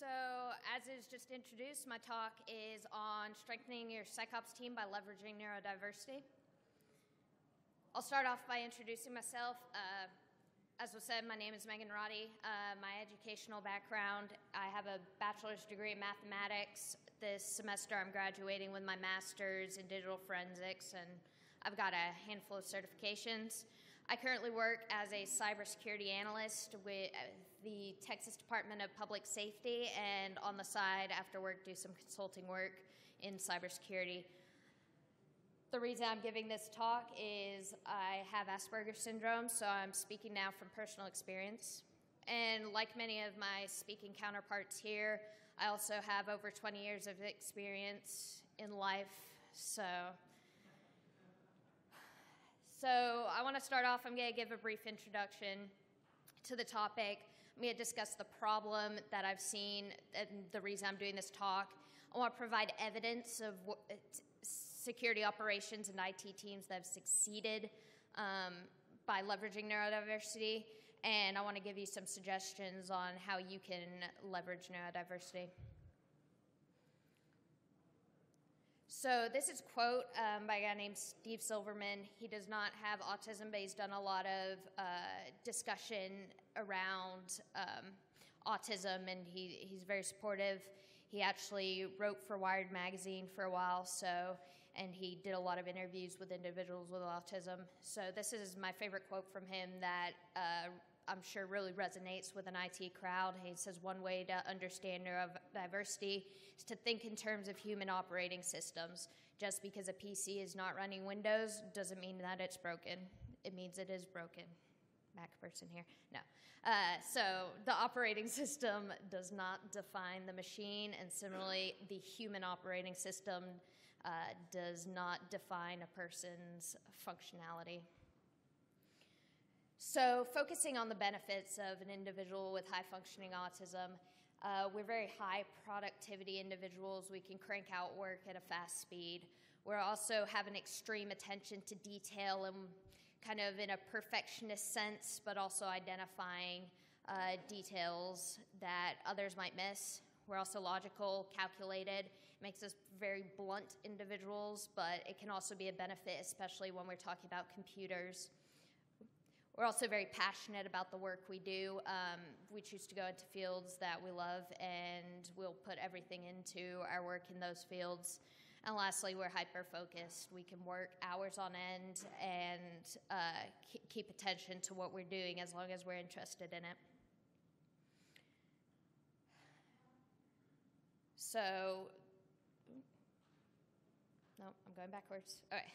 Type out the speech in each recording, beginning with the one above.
So, as is just introduced, my talk is on strengthening your PsychOps team by leveraging neurodiversity. I'll start off by introducing myself. As was said, my name is Roddie. My educational background, I have a bachelor's degree in mathematics. This semester I'm graduating with my master's in digital forensics, and I've got a handful of certifications. I currently work as a cybersecurity analyst with the Texas Department of Public Safety, and on the side, after work, do some consulting work in cybersecurity. The reason I'm giving this talk is I have Asperger's syndrome, so I'm speaking now from personal experience. And like many of my speaking counterparts here, I also have over 20 years of experience in life, So I want to start off, I'm going to give a brief introduction to the topic. I'm going to discuss the problem that I've seen and the reason I'm doing this talk. I want to provide evidence of security operations and IT teams that have succeeded by leveraging neurodiversity, and I want to give you some suggestions on how you can leverage neurodiversity. So this is a quote by a guy named Steve Silverman. He does not have autism, but he's done a lot of discussion around autism, and he's very supportive. He actually wrote for Wired magazine for a while, and he did a lot of interviews with individuals with autism. So this is my favorite quote from him that I'm sure really resonates with an IT crowd. He says, "One way to understand neurodiversity is to think in terms of human operating systems. Just because a PC is not running Windows doesn't mean that it's broken. It means it is broken." Mac person here? No. So the operating system does not define the machine, and similarly, the human operating system does not define a person's functionality. So focusing on the benefits of an individual with high-functioning autism, we're very high productivity individuals. We can crank out work at a fast speed. We also have an extreme attention to detail and kind of in a perfectionist sense, but also identifying details that others might miss. We're also logical, calculated. It makes us very blunt individuals, but it can also be a benefit, especially when we're talking about computers. We're also very passionate about the work we do. We choose to go into fields that we love, and we'll put everything into our work in those fields. And lastly, we're hyper-focused. We can work hours on end and keep attention to what we're doing as long as we're interested in it. So, no, I'm going backwards. All right.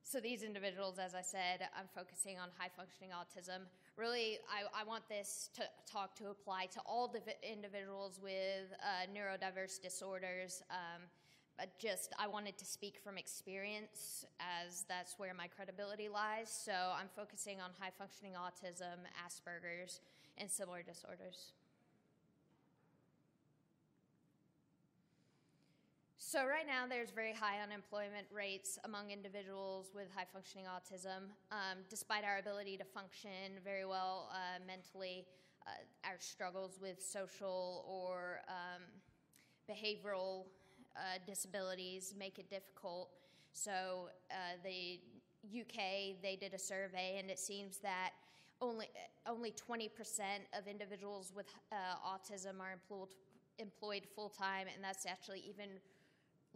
So these individuals, as I said, I'm focusing on high-functioning autism. Really, I want this talk to apply to all individuals with neurodiverse disorders. But I wanted to speak from experience, as that's where my credibility lies. So I'm focusing on high-functioning autism, Asperger's, and similar disorders. So right now, there's very high unemployment rates among individuals with high-functioning autism. Despite our ability to function very well mentally, our struggles with social or behavioral disabilities make it difficult. So the UK, they did a survey, and it seems that only 20% of individuals with autism are employed full-time, and that's actually even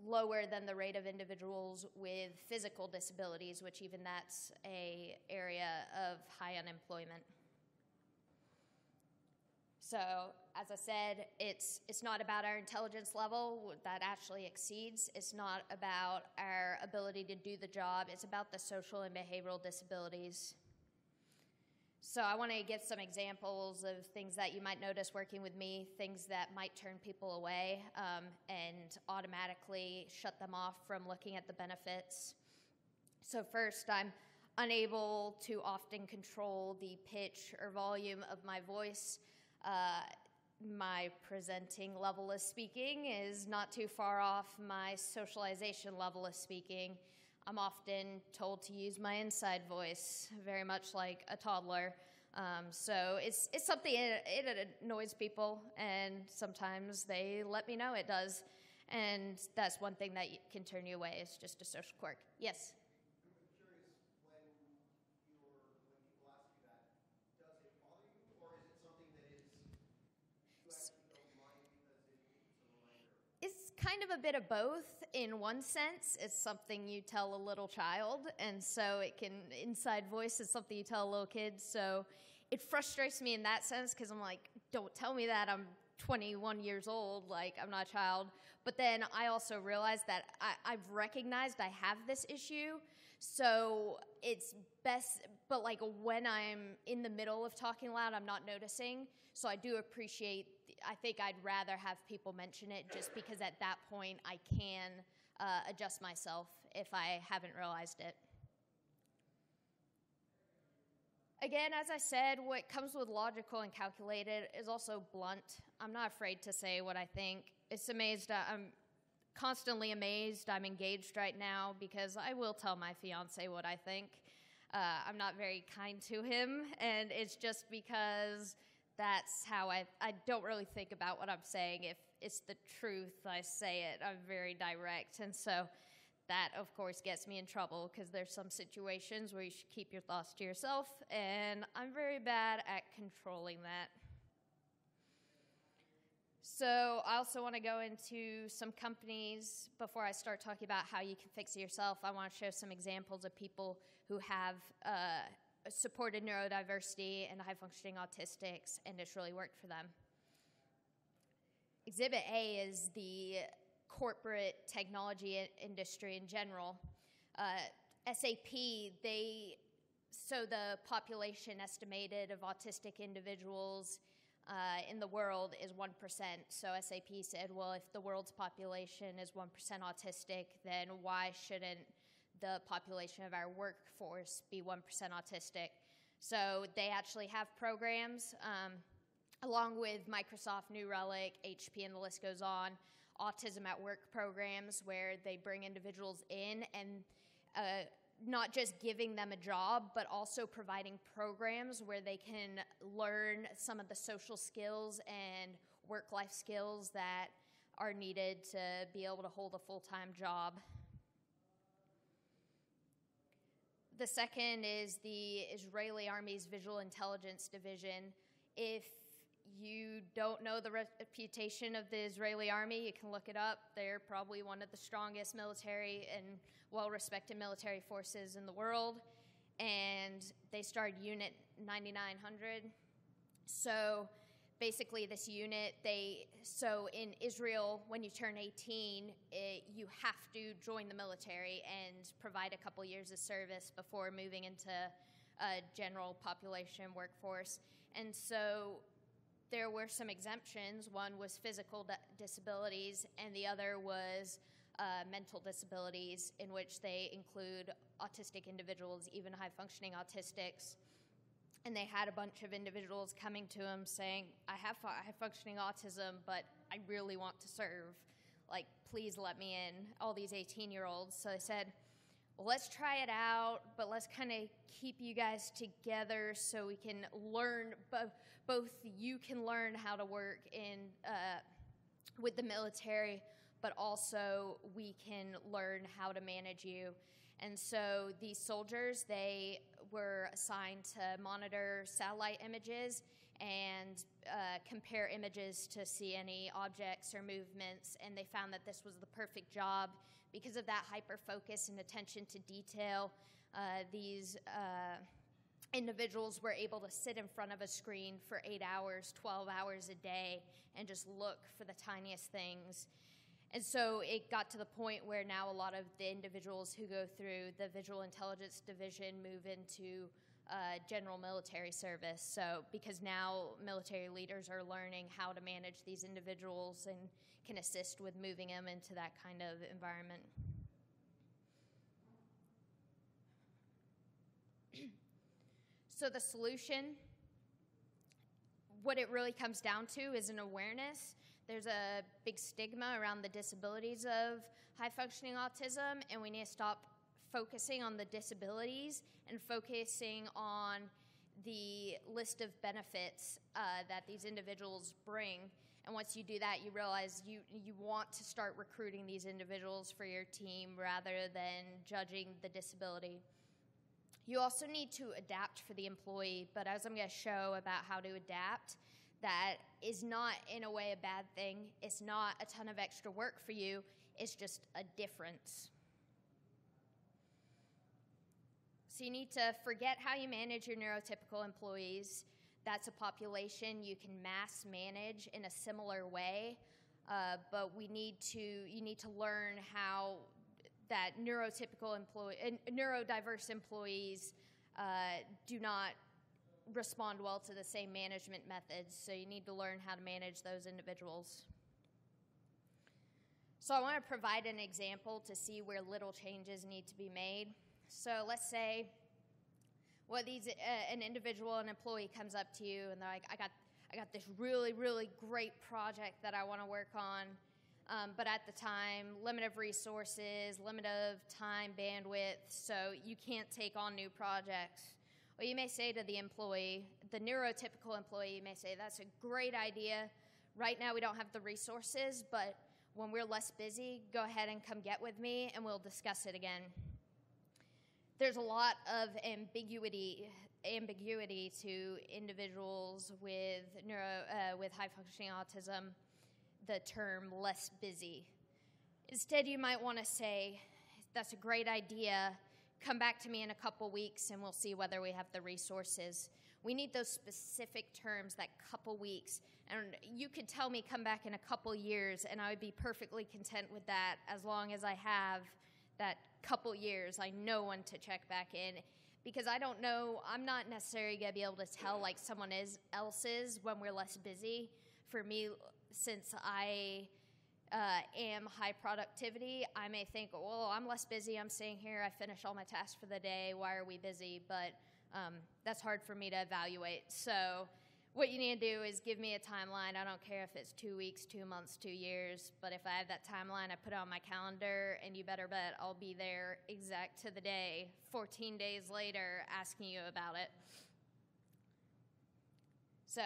lower than the rate of individuals with physical disabilities, which even that's an area of high unemployment. So, as I said, it's not about our intelligence level that actually exceeds. It's not about our ability to do the job. It's about the social and behavioral disabilities. So I want to give some examples of things that you might notice working with me, things that might turn people away and automatically shut them off from looking at the benefits. So first, I'm unable to often control the pitch or volume of my voice. My presenting level of speaking is not too far off my socialization level of speaking. I'm often told to use my inside voice, very much like a toddler. So it's something, it annoys people, and sometimes they let me know it does. And that's one thing that can turn you away, is just a social quirk. Yes? It's kind of a bit of both. In one sense, it's something you tell a little child, and so it can, inside voice is something you tell a little kid, so it frustrates me in that sense, because I'm like, don't tell me that, I'm 21 years old, like, I'm not a child. But then I also realize that I've recognized I have this issue, so it's best, but like when I'm in the middle of talking loud, I'm not noticing, so I do appreciate, I think I'd rather have people mention it, just because at that point I can adjust myself if I haven't realized it. Again, as I said, what comes with logical and calculated is also blunt. I'm not afraid to say what I think. I'm constantly amazed. I'm engaged right now because I will tell my fiance what I think. I'm not very kind to him, and it's just because that's how I don't really think about what I'm saying. If it's the truth, I say it. I'm very direct, and so that, of course, gets me in trouble, because there's some situations where you should keep your thoughts to yourself, and I'm very bad at controlling that. So I also want to go into some companies before I start talking about how you can fix it yourself. I want to show some examples of people who have supported neurodiversity and high-functioning autistics, and it's really worked for them. Exhibit A is the corporate technology industry in general. SAP, so the population estimated of autistic individuals in the world is 1%. So SAP said, well, if the world's population is 1% autistic, then why shouldn't the population of our workforce be 1% autistic? So they actually have programs, along with Microsoft, New Relic, HP, and the list goes on, autism at work programs where they bring individuals in and not just giving them a job, but also providing programs where they can learn some of the social skills and work-life skills that are needed to be able to hold a full-time job. The second is the Israeli Army's Visual Intelligence Division. If you don't know the reputation of the Israeli Army, you can look it up. They're probably one of the strongest military and well-respected military forces in the world. And they started Unit 9900. So basically this unit, so in Israel, when you turn 18, you have to join the military and provide a couple years of service before moving into a general population workforce. And so there were some exemptions. One was physical disabilities, and the other was mental disabilities, in which they include autistic individuals, even high-functioning autistics. And they had a bunch of individuals coming to them saying, I have high-functioning autism, but I really want to serve. Like, please let me in, all these 18-year-olds. So they said, well, let's try it out, but let's kind of keep you guys together so we can learn, both you can learn how to work with the military, but also we can learn how to manage you. And so these soldiers, they were assigned to monitor satellite images and compare images to see any objects or movements, and they found that this was the perfect job. Because of that hyper-focus and attention to detail, these individuals were able to sit in front of a screen for 8 hours, 12 hours a day, and just look for the tiniest things. And so it got to the point where now a lot of the individuals who go through the Visual Intelligence Division move into general military service. So because now military leaders are learning how to manage these individuals and can assist with moving them into that kind of environment. So the solution, what it really comes down to is an awareness. There's a big stigma around the disabilities of high-functioning autism, and we need to stop focusing on the disabilities and focusing on the list of benefits that these individuals bring. And once you do that, you realize you want to start recruiting these individuals for your team rather than judging the disability. You also need to adapt for the employee, but as I'm going to show about how to adapt, that is not in a way a bad thing. It's not a ton of extra work for you. It's just a difference. So you need to forget how you manage your neurotypical employees. That's a population you can mass manage in a similar way, but you need to learn how that neurodiverse employees do not respond well to the same management methods, so you need to learn how to manage those individuals. So I want to provide an example to see where little changes need to be made. So let's say an individual, an employee comes up to you and they're like, I got this really, really great project that I want to work on, but at the time, limit of resources, limit of time, bandwidth, so you can't take on new projects. Well, you may say to the employee, the neurotypical employee may say, that's a great idea. Right now we don't have the resources, but when we're less busy, go ahead and come get with me and we'll discuss it again. There's a lot of ambiguity to individuals with high-functioning autism, the term less busy. Instead, you might want to say, that's a great idea. Come back to me in a couple weeks and we'll see whether we have the resources. We need those specific terms, that couple weeks. And you could tell me come back in a couple years and I would be perfectly content with that as long as I have that couple years. I know when to check back in, because I don't know, I'm not necessarily going to be able to tell like someone else is when we're less busy. For me, since I am high productivity, I may think, well, I'm less busy, I'm staying here, I finished all my tasks for the day, why are we busy? But that's hard for me to evaluate. So what you need to do is give me a timeline. I don't care if it's 2 weeks, 2 months, 2 years, but if I have that timeline, I put it on my calendar, and you better bet I'll be there exact to the day, 14 days later, asking you about it. So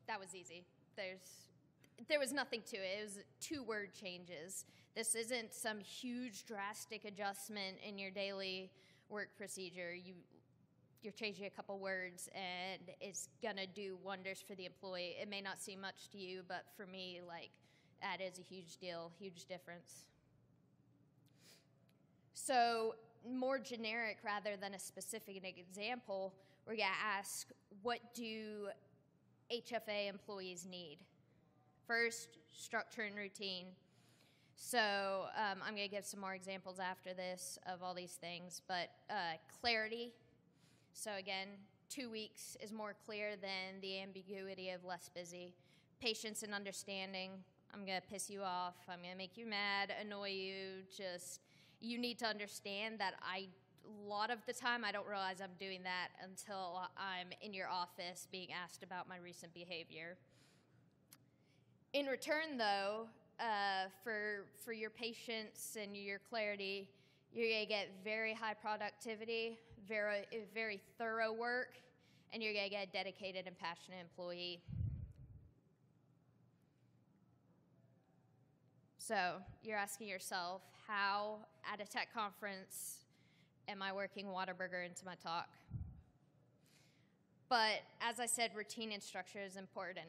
that was easy. There was nothing to it. It was 2-word changes. This isn't some huge drastic adjustment in your daily work procedure. You're changing a couple words, and it's going to do wonders for the employee. It may not seem much to you, but for me, like, that is a huge deal, huge difference. So more generic rather than a specific example, we're going to ask, what do HFA employees need? First, structure and routine. So I'm going to give some more examples after this of all these things, but clarity. So again, 2 weeks is more clear than the ambiguity of less busy. Patience and understanding. I'm going to piss you off. I'm going to make you mad, annoy you. You need to understand that a lot of the time I don't realize I'm doing that until I'm in your office being asked about my recent behavior. In return, though, for your patience and your clarity, you're going to get very high productivity, very thorough work, and you're going to get a dedicated and passionate employee. So you're asking yourself, how at a tech conference am I working Whataburger into my talk? But as I said, routine and structure is important.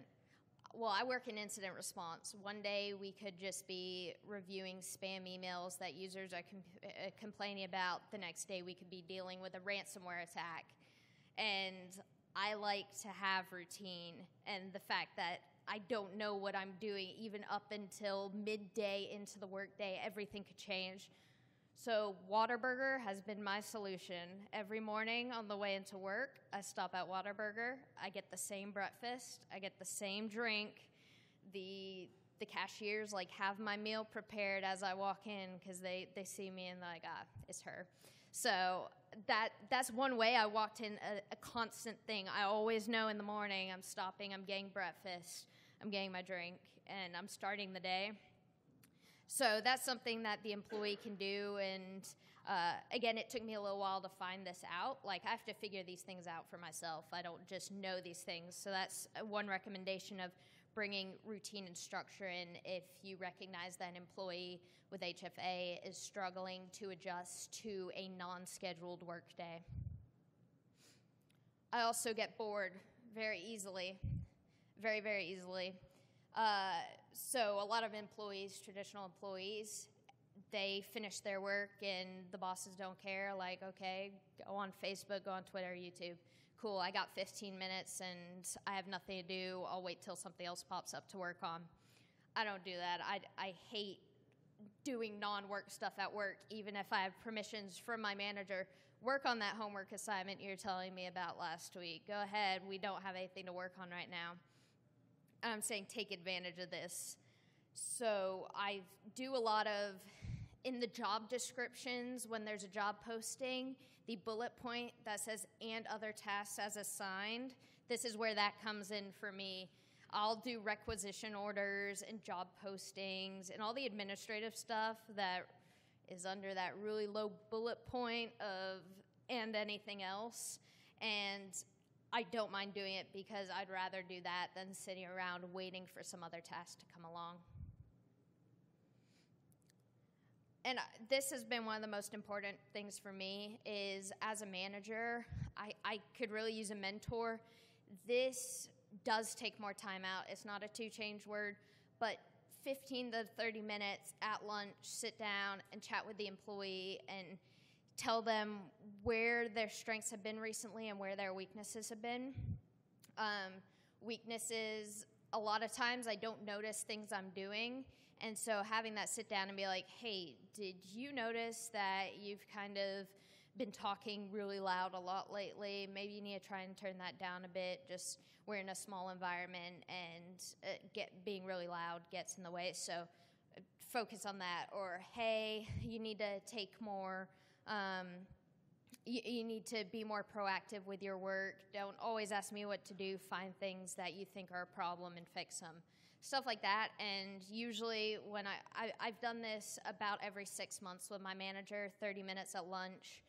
Well, I work in incident response. One day we could just be reviewing spam emails that users are complaining about. The next day we could be dealing with a ransomware attack. And I like to have routine, and the fact that I don't know what I'm doing even up until midday into the workday, everything could change. So Whataburger has been my solution. Every morning on the way into work, I stop at Whataburger. I get the same breakfast. I get the same drink. The cashiers have my meal prepared as I walk in because they see me and they're like, it's her. So that's one way I walked in, a constant thing. I always know in the morning I'm stopping, I'm getting breakfast, I'm getting my drink, and I'm starting the day. So that's something that the employee can do, and Again, it took me a little while to find this out. Like, I have to figure these things out for myself. I don't just know these things. So that's one recommendation of bringing routine and structure in if you recognize that an employee with HFA is struggling to adjust to a non-scheduled workday. I also get bored very easily, very, very easily. So a lot of employees, traditional employees, they finish their work and the bosses don't care. Like, okay, go on Facebook, go on Twitter, YouTube. Cool, I got 15 minutes and I have nothing to do. I'll wait till something else pops up to work on. I don't do that. I hate doing non-work stuff at work, even if I have permissions from my manager. Work on that homework assignment you're telling me about last week. Go ahead. We don't have anything to work on right now. And I'm saying take advantage of this. So I do a lot of, in the job descriptions, when there's a job posting, the bullet point that says, and other tasks as assigned, this is where that comes in for me. I'll do requisition orders and job postings and all the administrative stuff that is under that really low bullet point of and anything else. And I don't mind doing it because I'd rather do that than sitting around waiting for some other task to come along. And this has been one of the most important things for me is as a manager, I could really use a mentor. This does take more time out. It's not a two-change word, but 15 to 30 minutes at lunch, sit down and chat with the employee and tell them where their strengths have been recently and where their weaknesses have been. Weaknesses, a lot of times I don't notice things I'm doing. And so having that sit down and be like, hey, did you notice that you've kind of been talking really loud a lot lately? Maybe you need to try and turn that down a bit. Just we're in a small environment and being really loud gets in the way. So focus on that. Or, hey, you need to take more, you need to be more proactive with your work. Don't always ask me what to do. Find things that you think are a problem and fix them. Stuff like that. And usually when I've done this about every 6 months with my manager, 30 minutes at lunch.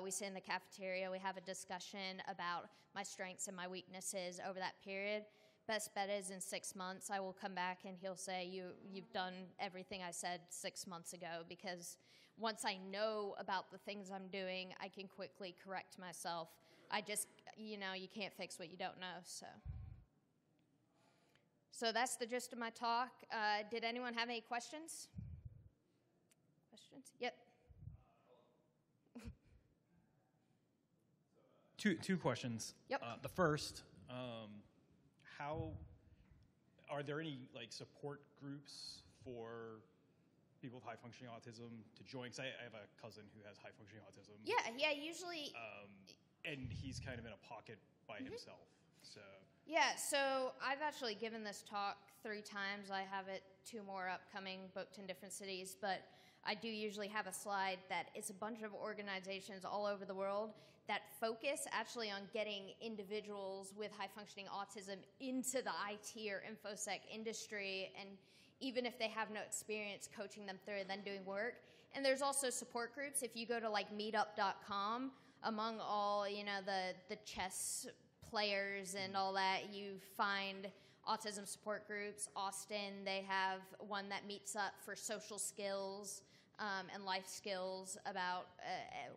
We sit in the cafeteria. We have a discussion about my strengths and my weaknesses over that period. Best bet is in 6 months, I will come back and he'll say, you've done everything I said 6 months ago, because once I know about the things I'm doing, I can quickly correct myself. I just, you can't fix what you don't know, So that's the gist of my talk. Did anyone have any questions? Questions? Yep. Two questions. Yep. The first, how are there any support groups for people with high functioning autism to join? Because I have a cousin who has high functioning autism. Yeah. Usually. And he's kind of in a pocket by himself. So. Yeah. So I've actually given this talk 3 times. I have 2 more upcoming, booked in different cities, but I do usually have a slide that it's a bunch of organizations all over the world that focus actually on getting individuals with high-functioning autism into the IT or InfoSec industry, and even if they have no experience, coaching them through and then doing work. And there's also support groups. If you go to meetup.com, among all the chess players and all that, you find autism support groups. Austin, they have one that meets up for social skills and life skills about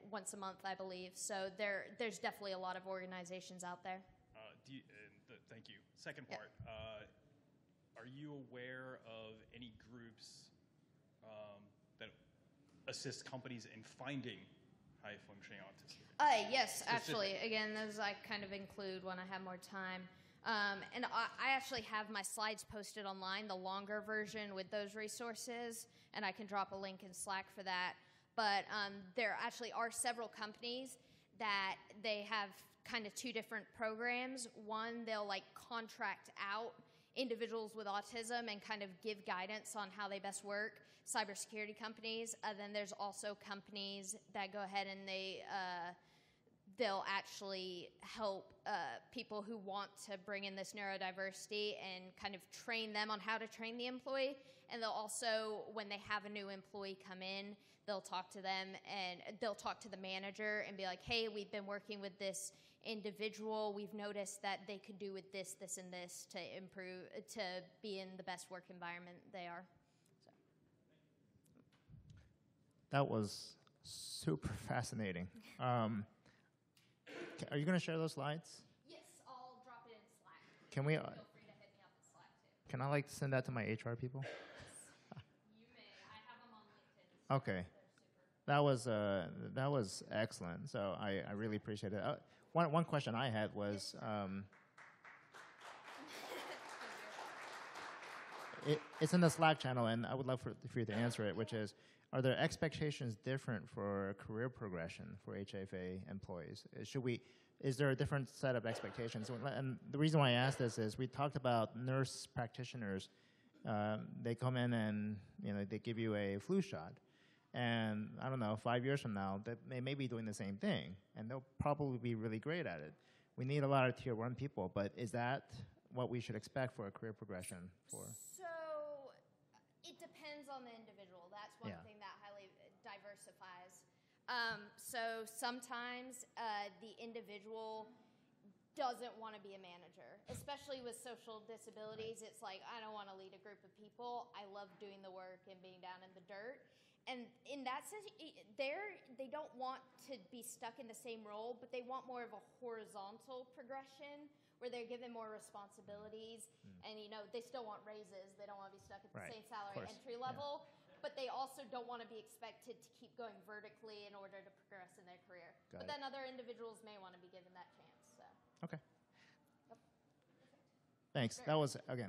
once a month, I believe. So there's definitely a lot of organizations out there. Thank you. Second part, are you aware of any groups that assist companies in finding high-functioning autism? Yes, actually. Again, those I kind of include when I have more time. And I actually have my slides posted online, the longer version with those resources, and I can drop a link in Slack for that. But there actually are several companies that they have kind of 2 different programs. One, they'll contract out individuals with autism and kind of give guidance on how they best work, cybersecurity companies. Then there's also companies that go ahead and they'll actually help people who want to bring in this neurodiversity and kind of train them on how to train the employee. And they'll also, when they have a new employee come in, they'll talk to them and they'll talk to the manager and be like, hey, we've been working with this individual. We've noticed that they could do with this, this, and this to improve, to be in the best work environment they are. So. That was super fascinating. Are you going to share those slides? Yes, I'll drop it in Slack. Can we? Feel free to hit me up in Slack too. Can I send that to my HR people? You may. I have them on LinkedIn. So Okay. they're super. That was excellent. So I really appreciate it. One question I had was, it's in the Slack channel, and I would love for you to answer it, which is, are there expectations different for career progression for HFA employees? Is there a different set of expectations? And the reason why I asked this is we talked about nurse practitioners. They come in and they give you a flu shot. And I don't know, 5 years from now, they may be doing the same thing, and they'll probably be really great at it. We need a lot of tier 1 people, but is that what we should expect for a career progression for? So it depends on the individual. That's one thing that highly diversifies. So sometimes the individual doesn't want to be a manager, especially with social disabilities. It's like, I don't want to lead a group of people. I love doing the work and being down in the dirt. And in that sense, they don't want to be stuck in the same role, but they want more of a horizontal progression where they're given more responsibilities. And, they still want raises. They don't want to be stuck at the same salary entry level. But they also don't want to be expected to keep going vertically in order to progress in their career. But then other individuals may want to be given that chance. So. Okay. Yep. Thanks. That was, again,